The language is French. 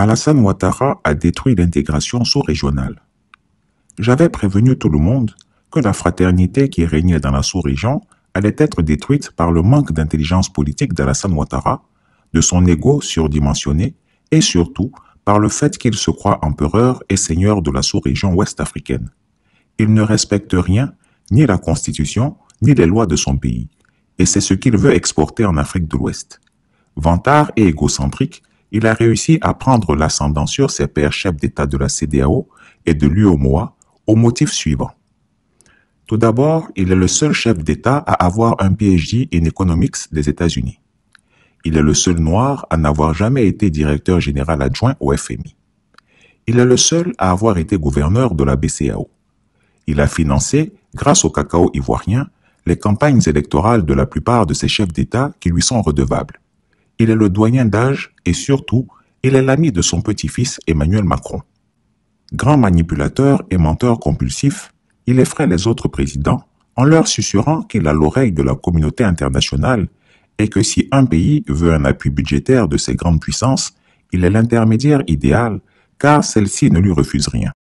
Alassane Ouattara a détruit l'intégration sous-régionale. J'avais prévenu tout le monde que la fraternité qui régnait dans la sous-région allait être détruite par le manque d'intelligence politique d'Alassane Ouattara, de son ego surdimensionné et surtout par le fait qu'il se croit empereur et seigneur de la sous-région ouest-africaine. Il ne respecte rien, ni la constitution, ni les lois de son pays, et c'est ce qu'il veut exporter en Afrique de l'Ouest. Vantard et égocentrique, il a réussi à prendre l'ascendant sur ses pairs chefs d'État de la CEDEAO et de l'UEMOA au motif suivant. Tout d'abord, il est le seul chef d'État à avoir un PhD in Economics des États-Unis. Il est le seul noir à n'avoir jamais été directeur général adjoint au FMI. Il est le seul à avoir été gouverneur de la BCEAO. Il a financé, grâce au cacao ivoirien, les campagnes électorales de la plupart de ces chefs d'État qui lui sont redevables. Il est le doyen d'âge et surtout, il est l'ami de son petit-fils Emmanuel Macron. Grand manipulateur et menteur compulsif, il effraie les autres présidents en leur susurrant qu'il a l'oreille de la communauté internationale et que si un pays veut un appui budgétaire de ces grandes puissances, il est l'intermédiaire idéal car celle-ci ne lui refuse rien.